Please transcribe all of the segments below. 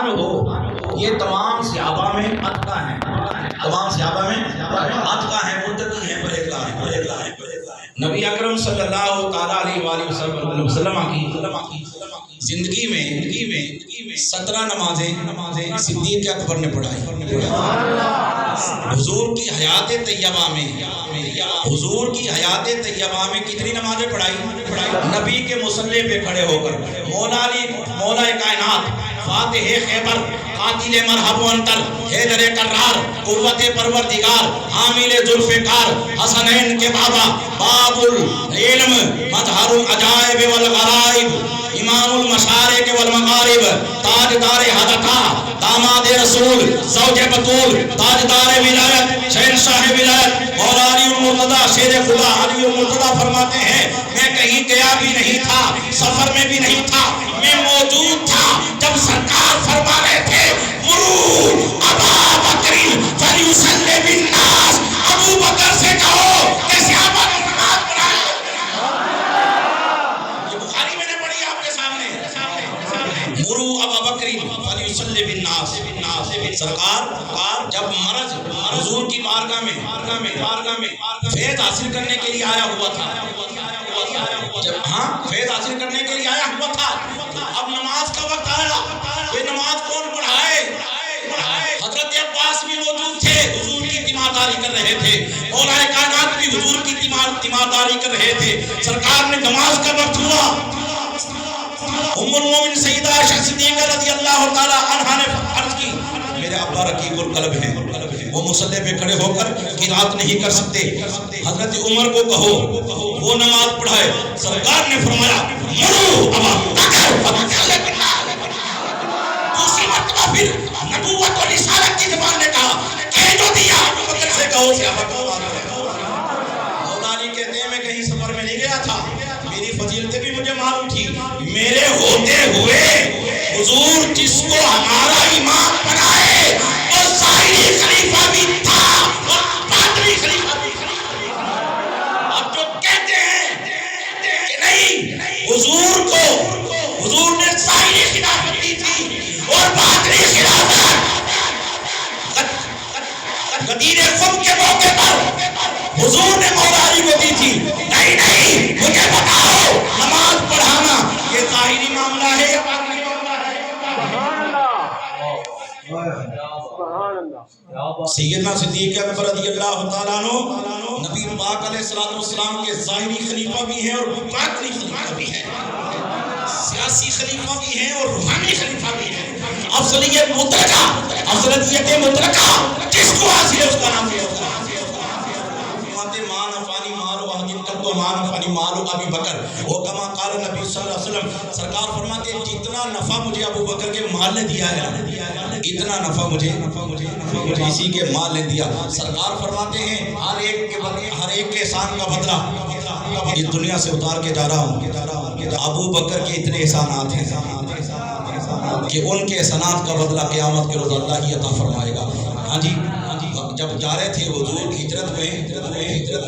یہ تمام صحابہ میں اتقا ہیں، تمام صحابہ میں اتقا ہیں، متقی ہیں، پرہیزگار ہیں۔ نبی اکرم صلی اللہ تعالیٰ علیہ وآلہ وسلم کی زندگی میں 17 نمازیں صدیق اکبر نے پڑھائی۔ حضور کی حیات طیبہ میں کتنی نمازیں پڑھائی؟ نبی کے مصلی پہ کھڑے ہو کر مولا کائنات، فاتح خیبر، قاتل مرحب و انتر، حیدر کرار، قوت پروردگار، حامل ذوالفقار، حسنین کے بابا، باب العلم، مظہر العجائب والغرائب، امام المشارق والمغارب، تاجدار حدقہ، داماد رسول، زوج بطول، تاجدار ولایت، شہنشاہ ولایت، مولا علی المرتضیٰ شیر خدا علی المرتضیٰ فرماتے ہیں میں کہیں گیا بھی نہیں تھا، سفر میں بھی نہیں تھا، میں موجود تھا جب سرکار فرما رہے تھے مرو ابا بکر فلیصلی بالناس، ابو بکر سے کہو کہ صحابہ کو نماز پڑھائے۔ یہ بخاری میں نے پڑھی آپ کے سامنے، مرو ابا بکر فلیصلی بالناس۔ سرکار جب مرض حضور کی بارگاہ میں فیض حاصل کرنے کے لیے آیا ہوا تھا، فیض حاصل کرنے کے لیے آیا ہوا تھا، اب نماز کا وقت آیا، یہ نماز کون پڑھائے؟ حضرت عباس بھی موجود تھے، حضور کی تیمارداری کر رہے تھے، مولا کائنات بھی حضور کی تیمارداری کر رہے تھے۔ سرکار نے نماز کا وقت ہوا، ام المومن سیدہ عائشہ صدیقہ رضی اللہ تعالی عنہا نے عرض کی میرے ابا رقیق القلب ہیں، وہ مصلی پہ کھڑے ہو کر قرات نہیں کر سکتے، حضرت عمر کو کہو وہ نماز پڑھائے۔ سرکار نے فرمایا مرو ابا بکر، دوسری مرتبہ پھر نبوت اور رسالت کی زبان نے کہا کہ جو دیا ابو بکر سے کہو صحابہ کو نماز پڑھائے۔ مولا علی کہتے ہیں میں کہیں سفر میں نہیں گیا تھا، میری فضیلتیں بھی مجھے معلوم تھی، میرے ہوتے ہوئے حضور جس کو ہمارا امام بنائے وہ ظاہری خلیفہ بھی تھا اور باطنی خلیفہ بھی تھا۔ اب جو کہتے ہیں کہ نہیں حضور نے ظاہری خلافت دی تھی اور باطنی خلافت غدیر خم کے موقع پر حضور نے مولا علی کو دی تھی، نہیں مجھے بتاؤ نماز پڑھانا یہ ظاہری معاملہ ہے یا باطنی معاملہ ہے؟ سیدنا صدیق اکبر رضی اللہ تعالیٰ عنہ نبی پاک علیہ السلام کے ظاہری خلیفہ بھی ہیں اور باطنی خلیفہ بھی ہیں، سیاسی خلیفہ بھی ہیں اور روحانی خلیفہ بھی ہیں۔ افضلیت مطلقہ جس کو حاصل ہے اس کا نام ہے مالو ابی بکر، وہ کما قال نبی صلی اللہ علیہ وسلم، سرکار فرماتے ہیں جتنا نفع مجھے ابو بکر کے مال نے دیا ہے، اتنا نفع مجھے اسی کے مال نے دیا۔ سرکار فرماتے ہیں ہر ایک کے احسان کا بدلہ اس دنیا سے اتار کے جا رہا ہوں۔ ابو بکر کے اتنے احسانات ہیں کہ ان کے احسانات کا بدلہ قیامت کے روز اللہ ہی عطا فرمائے گا۔ ہاں جی، جب جا رہے تھے حضور ہجرت میں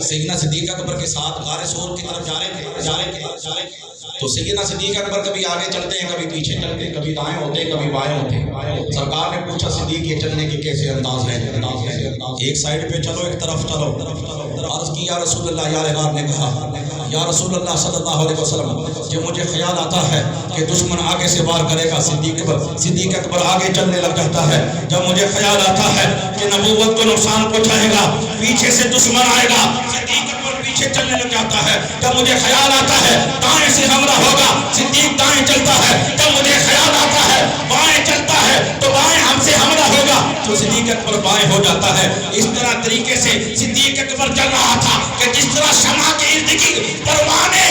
سیدنا صدیق اکبر کے ساتھ غار ثور کی طرف جا رہے تھے تو سیدنا صدیق اکبر کبھی آگے چلتے ہیں، کبھی پیچھے چلتے ہیں، کبھی دائیں ہوتے ہیں، کبھی بائیں ہوتے ہیں۔ سرکار نے پوچھا صدیق یہ چلنے کے کیسے انداز ہے؟ ایک سائیڈ پہ چلو، ایک طرف چلو۔ عرض کی یا رسول اللہ، یا غار نے کہا یا رسول اللہ صلی اللہ علیہ وسلم، جب مجھے خیال آتا ہے کہ دشمن آگے سے وار کرے گا صدیق اکبر آگے چلنے لگ جاتا ہے، جب مجھے خیال آتا ہے کہ نبوت کو نقصان پہنچائے گا پیچھے سے دشمن آئے گا صدیق اکبر پیچھے چلنے لگ جاتا ہے، جب مجھے خیال آتا ہے دائیں سے حملہ ہوگا صدیق دائیں چلتا ہے، جب مجھے خیال آتا ہے بائیں چلتا ہے تو بائیں ہم سے حملہ ہوگا تو صدیق اکبر بائیں ہو جاتا ہے۔ اس طرح طریقے سے صدیق اکبر چل رہا تھا کہ جس طرح شمع کے ارد گرد پروانے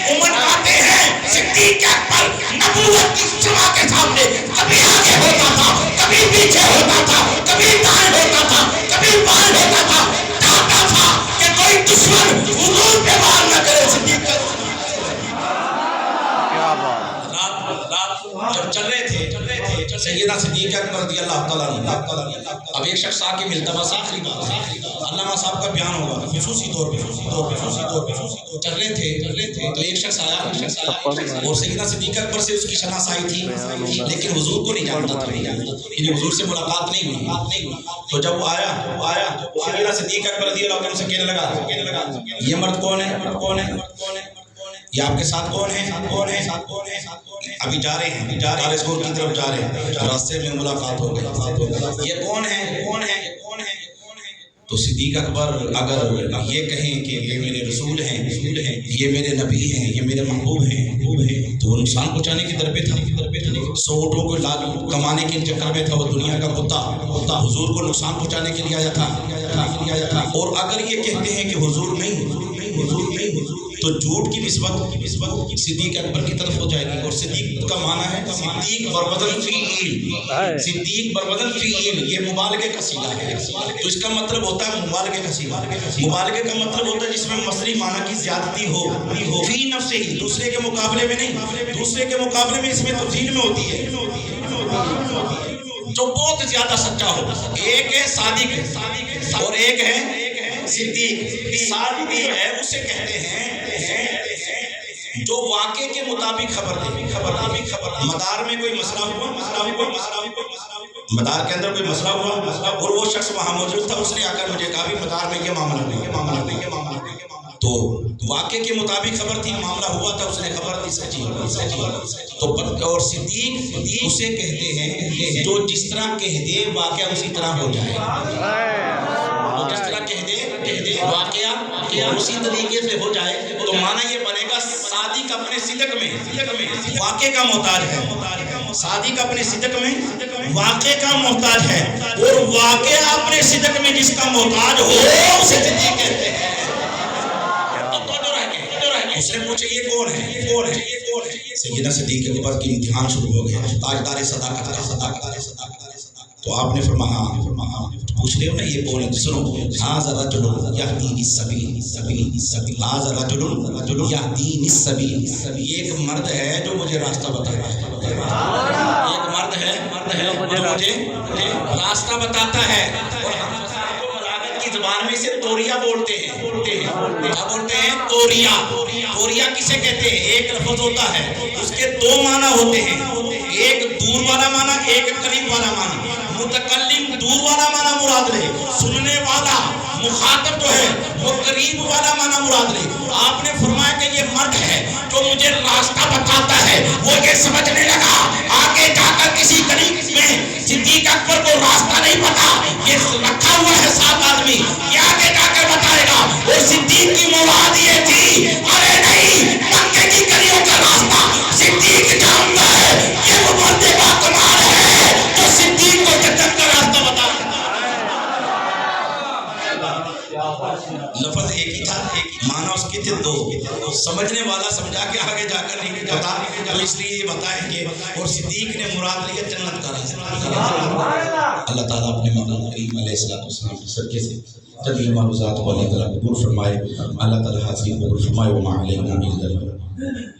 امن آتے ہیں، صدیق اکبر نبوت کی شمع کے سامنے کبھی آگے ہوتا تھا، کبھی پیچھے ہوتا تھا، کبھی دائیں ہوتا تھا، کبھی بائیں ہوتا تھا، چاہتا تھا کہ کوئی دشمن حضور پہ وار نہ کرے۔ صدیق رات جب چل رہے تھے سیدنا صدیق اکبر رضی اللہ تعالیٰ عنہ۔ اب ایک شخص آ کے التماس آخری بات علامہ صاحب کا بیان ہوگا خصوصی طور پہ چل رہے تھے تو ایک شخص آیا اور سیدنا صدیق اکبر سے اس کی شناسائی تھی لیکن حضور کو نہیں جانتا تھا، یعنی حضور سے ملاقات نہیں ہوئی۔ تو جب وہ آیا سیدنا صدیق اکبر رضی اللہ عنہ سے کہنے لگا یہ مرد کون ہے، یہ آپ کے ساتھ کون ہے؟ ابھی جا رہے ہیں اسکول کی طرف جا رہے ہیں، راستے میں ملاقات ہو گئی، یہ کون ہے؟ تو صدیق اکبر اگر یہ کہیں کہ یہ میرے رسول ہیں، یہ میرے نبی ہیں، یہ میرے محبوب ہیں، تو وہ نقصان پہنچانے کی در پہ تھا، 100 اونٹوں کو کمانے کے چکر میں تھا، وہ دنیا کا کتا حضور کو نقصان پہنچانے کے لیے آیا تھا۔ اور اگر یہ کہتے ہیں کہ حضور نہیں تو جھوٹ کی نسبت صدیق اکبر کی طرف ہو جائے گی، اور صدیق کا معنی ہے صدیق بربدل فیل، یہ مبالغے کا صیغہ ہے، تو اس کا مطلب ہوتا ہے مبالغے کا صیغہ۔ مبالغے کا مطلب ہوتا ہے جس میں مصدری معنی کی زیادتی ہو، فی نفسہ ہی، دوسرے کے مقابلے میں نہیں، دوسرے کے مقابلے میں اس میں تفضیل میں ہوتی ہے، جو بہت زیادہ سچا ہو۔ ایک ہے صادق اور ایک ہے صدیق۔ صادق ہے اسے کہتے ہیں جو واقعے کے مطابق خبر دے۔ مدار میں کوئی مسئلہ ہوا، مدار کے اندر کوئی مسئلہ ہوا اور وہ شخص وہاں موجود تھا، اس نے آ کر مجھے کہا بھی مدار میں یہ معاملہ نہیں، تو واقعے کے مطابق خبر تھی، معاملہ ہوا تھا، اس نے خبر دی سچی تو اور صدیق اسے کہتے ہیں جو جس طرح کہہ دے واقعہ اسی طرح ہو جائے، جس طرح کہہ دے واقعہ اسی طریقے سے ہو جائے، تو معنی یہ بنے گا صادق اپنے صدق میں واقعے کا محتاج ہے، صادق اپنے صدق میں واقعے کا محتاج ہے، اور واقعہ اپنے صدق میں جس کا محتاج ہو اسے صدیق کہتے ہیں۔ اس نے پوچھا یہ کون ہے؟ سیدنا صدیق اکبر کی امتحان شروع ہو گیا، تاجدار صداقت کا۔ تو آپ نے فرمایا پوچھ رہے ہو نا یہ کون ہے؟ سنو، ھذا رجل یہدینی السبیل، ھذا رجل یہدینی السبیل، یہ ایک مرد ہے جو مجھے راستہ بتاتا ہے، ایک مرد ہے جو مجھے راستہ بتاتا ہے۔ اور ہم بلاغت کی زبان میں اسے توریا بولتے ہیں، کیا بولتے ہیں؟ توریا کسے کہتے ہیں؟ ایک لفظ ہوتا ہے اس کے دو معنی ہوتے ہیں، ایک دور والا معنی، ایک قریب والا معنی۔ متکلم دور والا معنی مراد لے، سننے والا مخاطب جو ہے وہ قریب والا معنی مراد لے۔ آپ نے فرمایا کہ یہ مرد ہے جو مجھے راستہ بتاتا ہے، وہ یہ سمجھنے لگا آگے جا کر کسی قریب میں صدیق اکبر کو راستہ نہیں پتا، یہ رکھا ہوا ہے 7 آدمی، یہ آگے جا کر بتائے گا، اور صدیق کی مراد یہ تھی ارے نہیں، مکے کی گلیوں کا راستہ صدیق جانتا ہے، یہ وہ مرد باکمال ہے جو صدیق کو جنت کا راستہ بتا۔ لفظ ایک ہی تھا، معنی اس کے تھے 2، سمجھنے والا سمجھا کے آگے جا کر نہیں بتا، تو اس لیے یہ بتائیں گے، اور صدیق نے مراد لیا جنت کا راستہ۔ اللہ تعالیٰ اپنے مقام کریم علیہ السلام کے صدقے سے جدید معروضات کو اللہ تعالیٰ قبول فرمائے، اللہ تعالیٰ حاضرین قبول فرمائے، وما علینا الا البلاغ۔